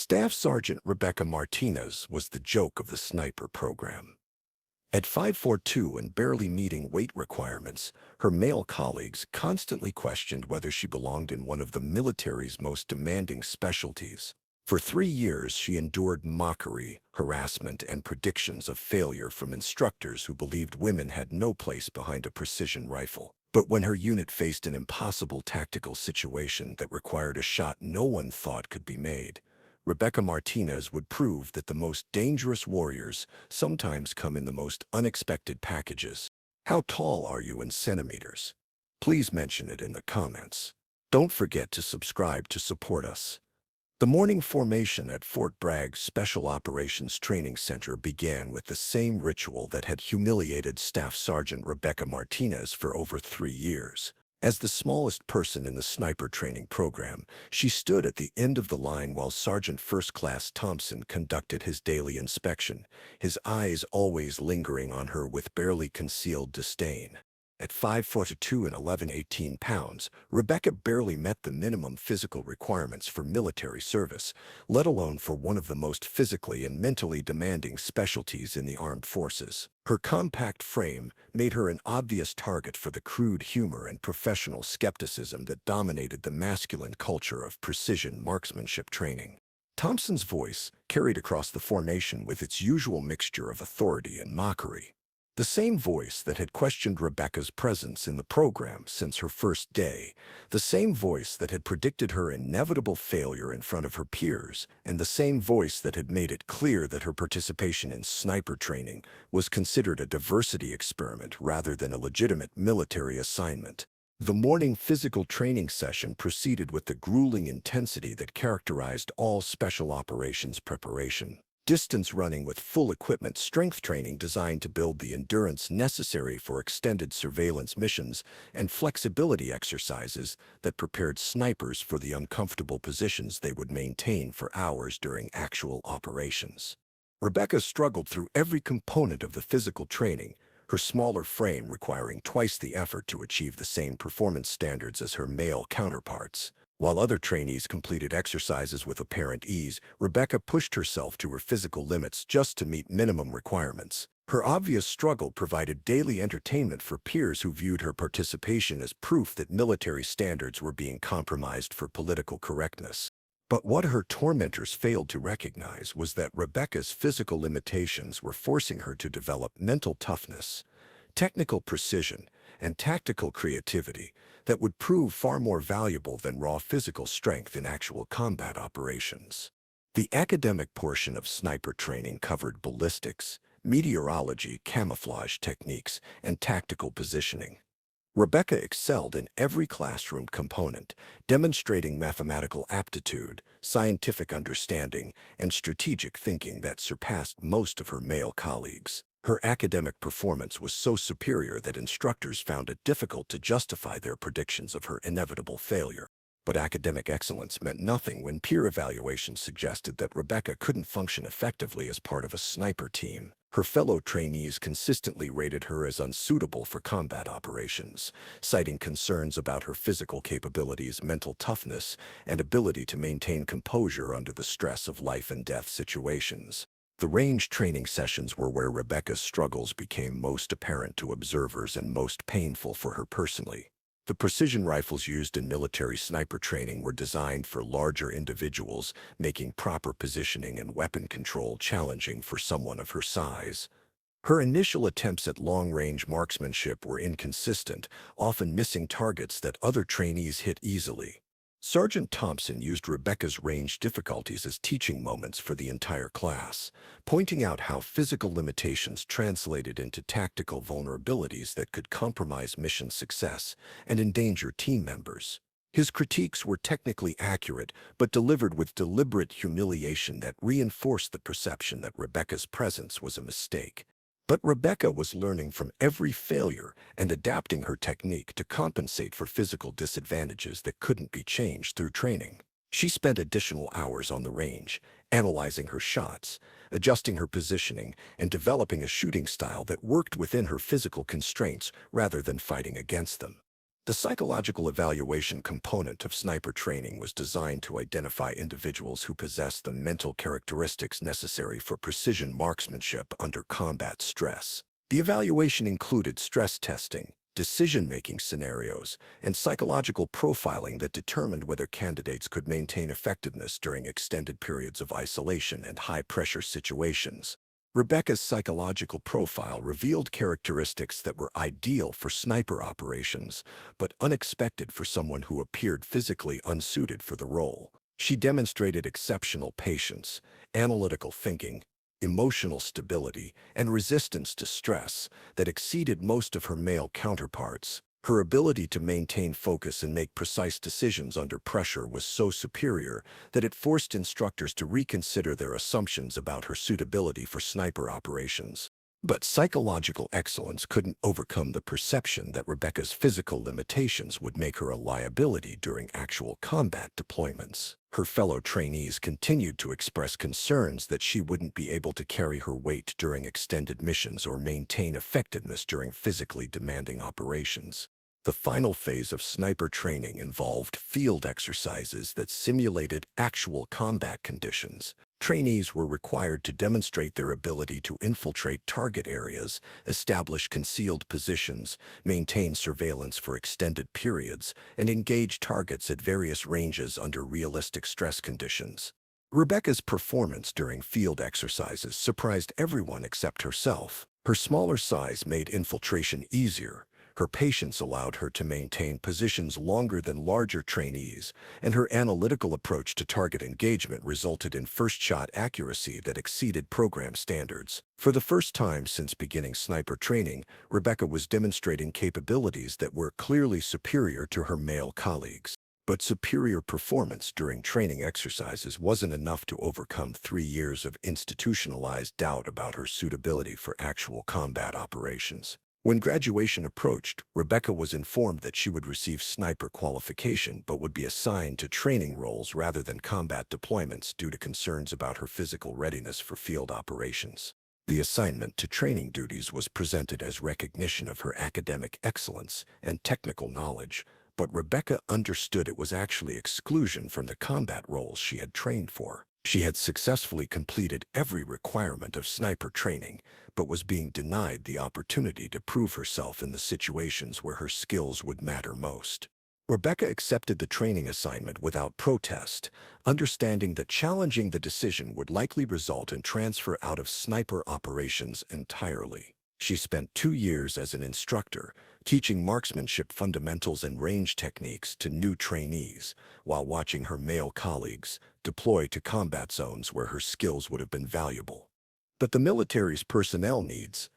Staff Sergeant Rebecca Martinez was the joke of the sniper program. At 5'2" and barely meeting weight requirements, her male colleagues constantly questioned whether she belonged in one of the military's most demanding specialties. For 3 years, she endured mockery, harassment, and predictions of failure from instructors who believed women had no place behind a precision rifle. But when her unit faced an impossible tactical situation that required a shot no one thought could be made, Rebecca Martinez would prove that the most dangerous warriors sometimes come in the most unexpected packages. How tall are you in centimeters? Please mention it in the comments. Don't forget to subscribe to support us. The morning formation at Fort Bragg's Special Operations Training Center began with the same ritual that had humiliated Staff Sergeant Rebecca Martinez for over 3 years. As the smallest person in the sniper training program, she stood at the end of the line while Sergeant First Class Thompson conducted his daily inspection, his eyes always lingering on her with barely concealed disdain. At 5'2" and 18 pounds, Rebecca barely met the minimum physical requirements for military service, let alone for one of the most physically and mentally demanding specialties in the armed forces. Her compact frame made her an obvious target for the crude humor and professional skepticism that dominated the masculine culture of precision marksmanship training. Thompson's voice carried across the formation with its usual mixture of authority and mockery. The same voice that had questioned Rebecca's presence in the program since her first day, the same voice that had predicted her inevitable failure in front of her peers, and the same voice that had made it clear that her participation in sniper training was considered a diversity experiment rather than a legitimate military assignment. The morning physical training session proceeded with the grueling intensity that characterized all special operations preparation. Distance running with full equipment strength training designed to build the endurance necessary for extended surveillance missions, and flexibility exercises that prepared snipers for the uncomfortable positions they would maintain for hours during actual operations. Rebecca struggled through every component of the physical training, her smaller frame requiring twice the effort to achieve the same performance standards as her male counterparts. While other trainees completed exercises with apparent ease, Rebecca pushed herself to her physical limits just to meet minimum requirements. Her obvious struggle provided daily entertainment for peers who viewed her participation as proof that military standards were being compromised for political correctness. But what her tormentors failed to recognize was that Rebecca's physical limitations were forcing her to develop mental toughness, technical precision, and tactical creativity that would prove far more valuable than raw physical strength in actual combat operations. The academic portion of sniper training covered ballistics, meteorology, camouflage techniques, and tactical positioning. Rebecca excelled in every classroom component, demonstrating mathematical aptitude, scientific understanding, and strategic thinking that surpassed most of her male colleagues. Her academic performance was so superior that instructors found it difficult to justify their predictions of her inevitable failure. But academic excellence meant nothing when peer evaluations suggested that Rebecca couldn't function effectively as part of a sniper team. Her fellow trainees consistently rated her as unsuitable for combat operations, citing concerns about her physical capabilities, mental toughness, and ability to maintain composure under the stress of life-and-death situations. The range training sessions were where Rebecca's struggles became most apparent to observers and most painful for her personally. The precision rifles used in military sniper training were designed for larger individuals, making proper positioning and weapon control challenging for someone of her size. Her initial attempts at long-range marksmanship were inconsistent, often missing targets that other trainees hit easily. Sergeant Thompson used Rebecca's range difficulties as teaching moments for the entire class, pointing out how physical limitations translated into tactical vulnerabilities that could compromise mission success and endanger team members. His critiques were technically accurate, but delivered with deliberate humiliation that reinforced the perception that Rebecca's presence was a mistake. But Rebecca was learning from every failure and adapting her technique to compensate for physical disadvantages that couldn't be changed through training. She spent additional hours on the range, analyzing her shots, adjusting her positioning, and developing a shooting style that worked within her physical constraints rather than fighting against them. The psychological evaluation component of sniper training was designed to identify individuals who possess the mental characteristics necessary for precision marksmanship under combat stress. The evaluation included stress testing, decision-making scenarios, and psychological profiling that determined whether candidates could maintain effectiveness during extended periods of isolation and high-pressure situations. Rebecca's psychological profile revealed characteristics that were ideal for sniper operations, but unexpected for someone who appeared physically unsuited for the role. She demonstrated exceptional patience, analytical thinking, emotional stability, and resistance to stress that exceeded most of her male counterparts. Her ability to maintain focus and make precise decisions under pressure was so superior that it forced instructors to reconsider their assumptions about her suitability for sniper operations. But psychological excellence couldn't overcome the perception that Rebecca's physical limitations would make her a liability during actual combat deployments. Her fellow trainees continued to express concerns that she wouldn't be able to carry her weight during extended missions or maintain effectiveness during physically demanding operations. The final phase of sniper training involved field exercises that simulated actual combat conditions. Trainees were required to demonstrate their ability to infiltrate target areas, establish concealed positions, maintain surveillance for extended periods, and engage targets at various ranges under realistic stress conditions. Rebecca's performance during field exercises surprised everyone except herself. Her smaller size made infiltration easier. Her patience allowed her to maintain positions longer than larger trainees, and her analytical approach to target engagement resulted in first-shot accuracy that exceeded program standards. For the first time since beginning sniper training, Rebecca was demonstrating capabilities that were clearly superior to her male colleagues. But superior performance during training exercises wasn't enough to overcome 3 years of institutionalized doubt about her suitability for actual combat operations. When graduation approached, Rebecca was informed that she would receive sniper qualification but would be assigned to training roles rather than combat deployments due to concerns about her physical readiness for field operations. The assignment to training duties was presented as recognition of her academic excellence and technical knowledge, but Rebecca understood it was actually exclusion from the combat roles she had trained for. She had successfully completed every requirement of sniper training, but was being denied the opportunity to prove herself in the situations where her skills would matter most. Rebecca accepted the training assignment without protest, understanding that challenging the decision would likely result in transfer out of sniper operations entirely. She spent 2 years as an instructor, teaching marksmanship fundamentals and range techniques to new trainees, while watching her male colleagues deploy to combat zones where her skills would have been valuable. But the military's personnel needs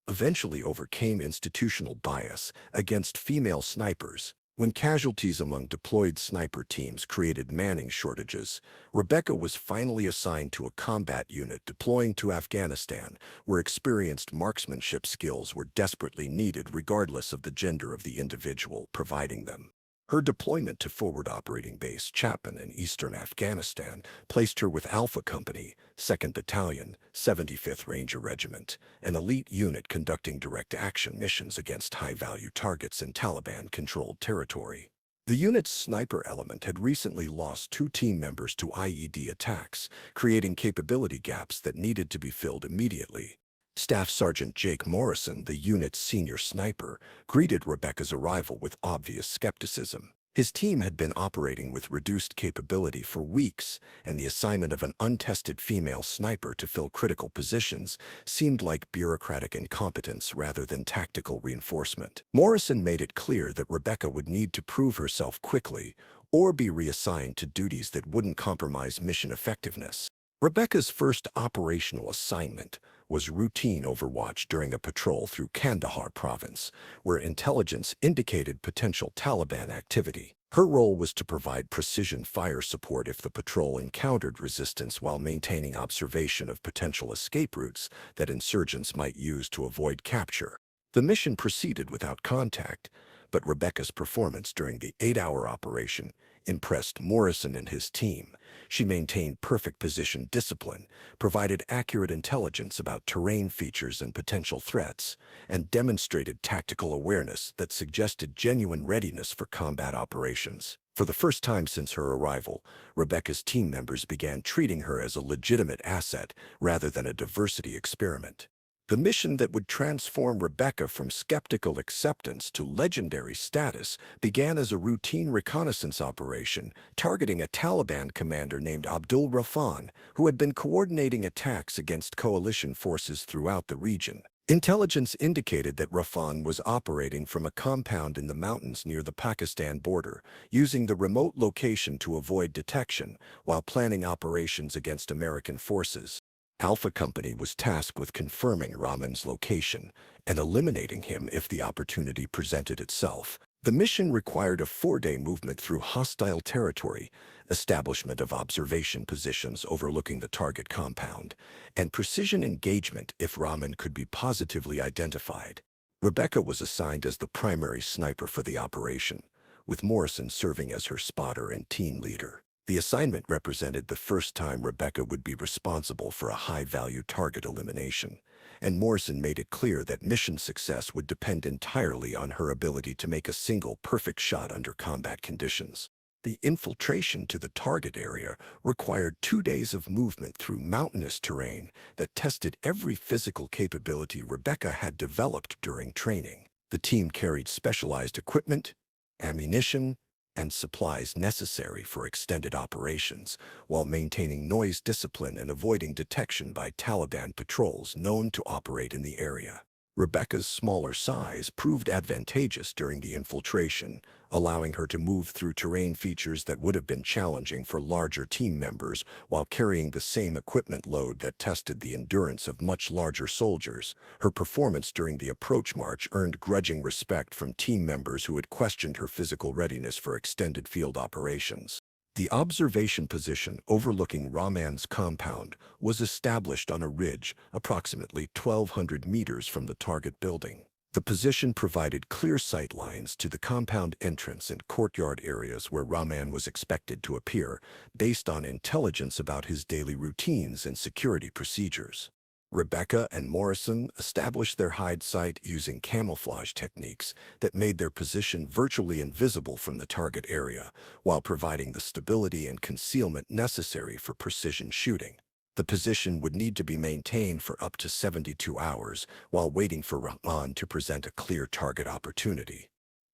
eventually overcame institutional bias against female snipers. When casualties among deployed sniper teams created manning shortages, Rebecca was finally assigned to a combat unit deploying to Afghanistan, where experienced marksmanship skills were desperately needed regardless of the gender of the individual providing them. Her deployment to Forward Operating Base Chapman in eastern Afghanistan placed her with Alpha Company, 2nd Battalion, 75th Ranger Regiment, an elite unit conducting direct action missions against high-value targets in Taliban-controlled territory. The unit's sniper element had recently lost 2 team members to IED attacks, creating capability gaps that needed to be filled immediately. Staff Sergeant Jake Morrison, the unit's senior sniper, greeted Rebecca's arrival with obvious skepticism. His team had been operating with reduced capability for weeks, and the assignment of an untested female sniper to fill critical positions seemed like bureaucratic incompetence rather than tactical reinforcement. Morrison made it clear that Rebecca would need to prove herself quickly or be reassigned to duties that wouldn't compromise mission effectiveness. Rebecca's first operational assignment was routine overwatch during a patrol through Kandahar province, where intelligence indicated potential Taliban activity. Her role was to provide precision fire support if the patrol encountered resistance while maintaining observation of potential escape routes that insurgents might use to avoid capture. The mission proceeded without contact, but Rebecca's performance during the 8-hour operation impressed Morrison and his team. She maintained perfect position discipline, provided accurate intelligence about terrain features and potential threats, and demonstrated tactical awareness that suggested genuine readiness for combat operations. For the first time since her arrival, Rebecca's team members began treating her as a legitimate asset rather than a diversity experiment. The mission that would transform Rebecca from skeptical acceptance to legendary status began as a routine reconnaissance operation targeting a Taliban commander named Abdul Rahman, who had been coordinating attacks against coalition forces throughout the region. Intelligence indicated that Rahman was operating from a compound in the mountains near the Pakistan border, using the remote location to avoid detection while planning operations against American forces. Alpha Company was tasked with confirming Rahman's location and eliminating him if the opportunity presented itself. The mission required a 4-day movement through hostile territory, establishment of observation positions overlooking the target compound, and precision engagement if Rahman could be positively identified. Rebecca was assigned as the primary sniper for the operation, with Morrison serving as her spotter and team leader. The assignment represented the first time Rebecca would be responsible for a high-value target elimination, and Morrison made it clear that mission success would depend entirely on her ability to make a single perfect shot under combat conditions. The infiltration to the target area required 2 days of movement through mountainous terrain that tested every physical capability Rebecca had developed during training. The team carried specialized equipment, ammunition, and supplies necessary for extended operations, while maintaining noise discipline and avoiding detection by Taliban patrols known to operate in the area. Rebecca's smaller size proved advantageous during the infiltration, allowing her to move through terrain features that would have been challenging for larger team members while carrying the same equipment load that tested the endurance of much larger soldiers. Her performance during the approach march earned grudging respect from team members who had questioned her physical readiness for extended field operations. The observation position overlooking Rahman's compound was established on a ridge approximately 1,200 meters from the target building. The position provided clear sight lines to the compound entrance and courtyard areas where Rahman was expected to appear, based on intelligence about his daily routines and security procedures. Rebecca and Morrison established their hide site using camouflage techniques that made their position virtually invisible from the target area, while providing the stability and concealment necessary for precision shooting. The position would need to be maintained for up to 72 hours while waiting for Rahman to present a clear target opportunity.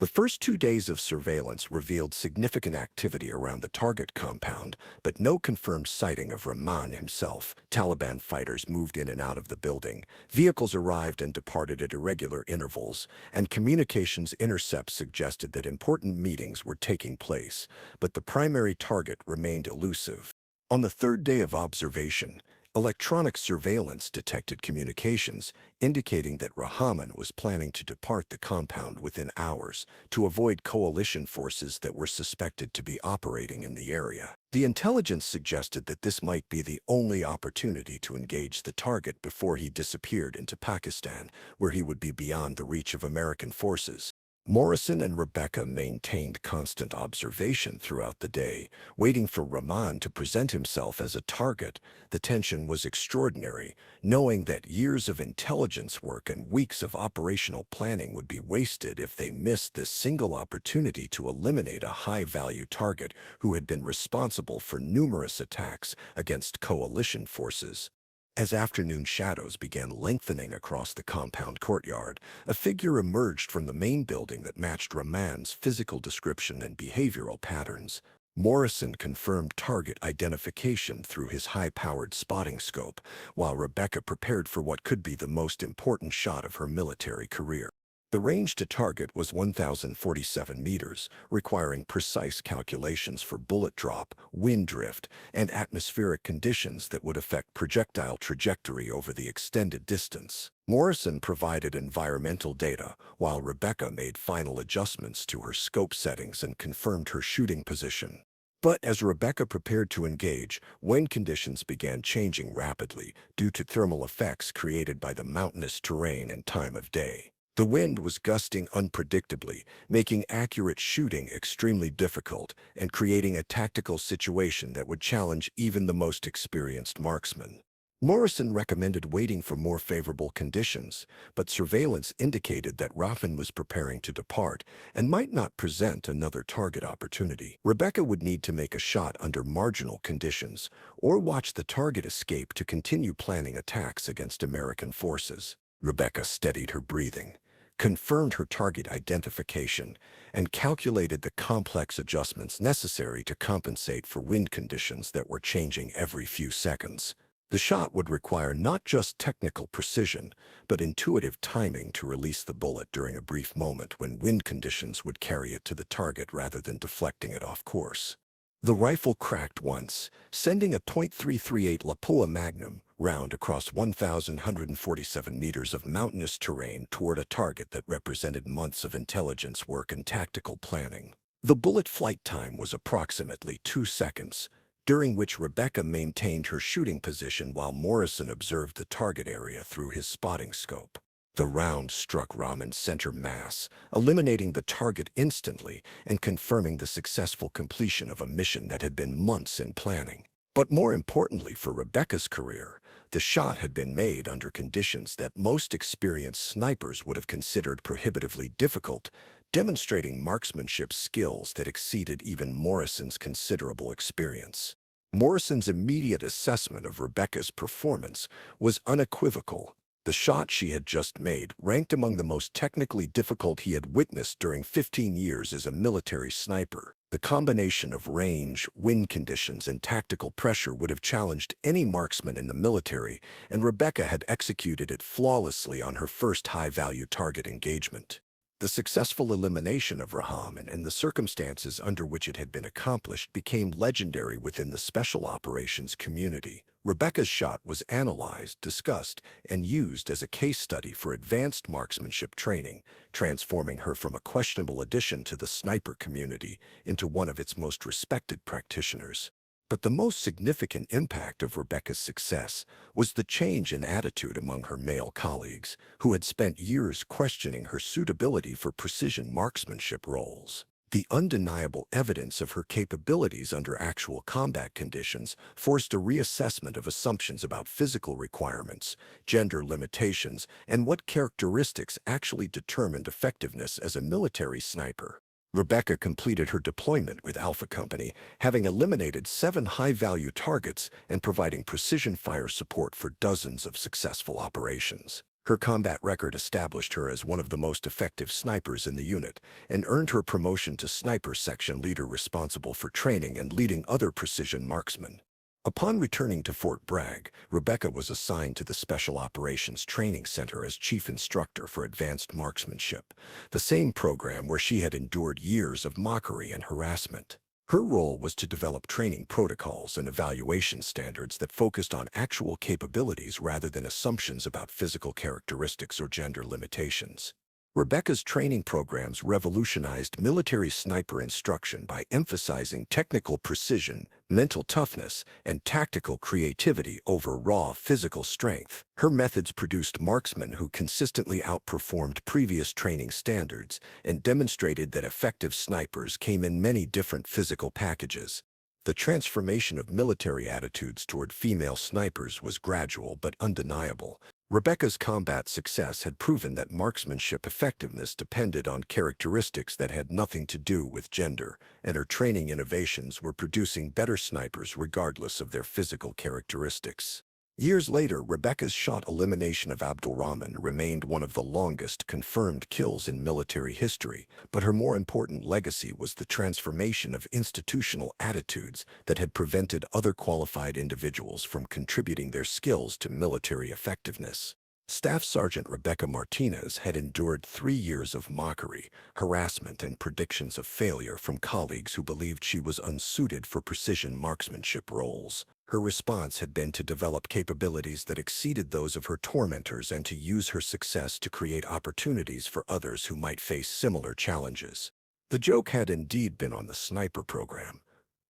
The first 2 days of surveillance revealed significant activity around the target compound, but no confirmed sighting of Rahman himself. Taliban fighters moved in and out of the building, vehicles arrived and departed at irregular intervals, and communications intercepts suggested that important meetings were taking place, but the primary target remained elusive. On the 3rd day of observation, electronic surveillance detected communications indicating that Rahman was planning to depart the compound within hours to avoid coalition forces that were suspected to be operating in the area. The intelligence suggested that this might be the only opportunity to engage the target before he disappeared into Pakistan, where he would be beyond the reach of American forces. Morrison and Rebecca maintained constant observation throughout the day, waiting for Rahman to present himself as a target. The tension was extraordinary, knowing that years of intelligence work and weeks of operational planning would be wasted if they missed this single opportunity to eliminate a high-value target who had been responsible for numerous attacks against coalition forces. As afternoon shadows began lengthening across the compound courtyard, a figure emerged from the main building that matched Rahman's physical description and behavioral patterns. Morrison confirmed target identification through his high-powered spotting scope, while Rebecca prepared for what could be the most important shot of her military career. The range to target was 1,047 meters, requiring precise calculations for bullet drop, wind drift, and atmospheric conditions that would affect projectile trajectory over the extended distance. Morrison provided environmental data, while Rebecca made final adjustments to her scope settings and confirmed her shooting position. But as Rebecca prepared to engage, wind conditions began changing rapidly due to thermal effects created by the mountainous terrain and time of day. The wind was gusting unpredictably, making accurate shooting extremely difficult and creating a tactical situation that would challenge even the most experienced marksman. Morrison recommended waiting for more favorable conditions, but surveillance indicated that Raffin was preparing to depart and might not present another target opportunity. Rebecca would need to make a shot under marginal conditions or watch the target escape to continue planning attacks against American forces. Rebecca steadied her breathing, confirmed her target identification, and calculated the complex adjustments necessary to compensate for wind conditions that were changing every few seconds. The shot would require not just technical precision, but intuitive timing to release the bullet during a brief moment when wind conditions would carry it to the target rather than deflecting it off course. The rifle cracked once, sending a .338 Lapua Magnum round across 1,147 meters of mountainous terrain toward a target that represented months of intelligence work and tactical planning. The bullet flight time was approximately 2 seconds, during which Rebecca maintained her shooting position while Morrison observed the target area through his spotting scope. The round struck Rahman's center mass, eliminating the target instantly and confirming the successful completion of a mission that had been months in planning. But more importantly for Rebecca's career, the shot had been made under conditions that most experienced snipers would have considered prohibitively difficult, demonstrating marksmanship skills that exceeded even Morrison's considerable experience. Morrison's immediate assessment of Rebecca's performance was unequivocal. The shot she had just made ranked among the most technically difficult he had witnessed during 15 years as a military sniper. The combination of range, wind conditions, and tactical pressure would have challenged any marksman in the military, and Rebecca had executed it flawlessly on her first high-value target engagement. The successful elimination of Rahman and the circumstances under which it had been accomplished became legendary within the special operations community. Rebecca's shot was analyzed, discussed, and used as a case study for advanced marksmanship training, transforming her from a questionable addition to the sniper community into one of its most respected practitioners. But the most significant impact of Rebecca's success was the change in attitude among her male colleagues, who had spent years questioning her suitability for precision marksmanship roles. The undeniable evidence of her capabilities under actual combat conditions forced a reassessment of assumptions about physical requirements, gender limitations, and what characteristics actually determined effectiveness as a military sniper. Rebecca completed her deployment with Alpha Company, having eliminated 7 high-value targets and providing precision fire support for dozens of successful operations. Her combat record established her as one of the most effective snipers in the unit and earned her promotion to sniper section leader responsible for training and leading other precision marksmen. Upon returning to Fort Bragg, Rebecca was assigned to the Special Operations Training Center as chief instructor for advanced marksmanship, the same program where she had endured years of mockery and harassment. Her role was to develop training protocols and evaluation standards that focused on actual capabilities rather than assumptions about physical characteristics or gender limitations. Rebecca's training programs revolutionized military sniper instruction by emphasizing technical precision, mental toughness, and tactical creativity over raw physical strength. Her methods produced marksmen who consistently outperformed previous training standards and demonstrated that effective snipers came in many different physical packages. The transformation of military attitudes toward female snipers was gradual but undeniable. Rebecca's combat success had proven that marksmanship effectiveness depended on characteristics that had nothing to do with gender, and her training innovations were producing better snipers regardless of their physical characteristics. Years later, Rebecca's shot elimination of Abdulrahman remained one of the longest confirmed kills in military history, but her more important legacy was the transformation of institutional attitudes that had prevented other qualified individuals from contributing their skills to military effectiveness. Staff Sergeant Rebecca Martinez had endured 3 years of mockery, harassment, and predictions of failure from colleagues who believed she was unsuited for precision marksmanship roles. Her response had been to develop capabilities that exceeded those of her tormentors and to use her success to create opportunities for others who might face similar challenges. The joke had indeed been on the sniper program,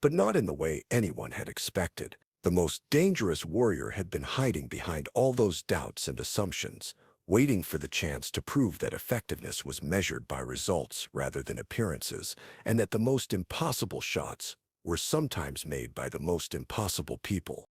but not in the way anyone had expected. The most dangerous warrior had been hiding behind all those doubts and assumptions, waiting for the chance to prove that effectiveness was measured by results rather than appearances, and that the most impossible shots were sometimes made by the most impossible people.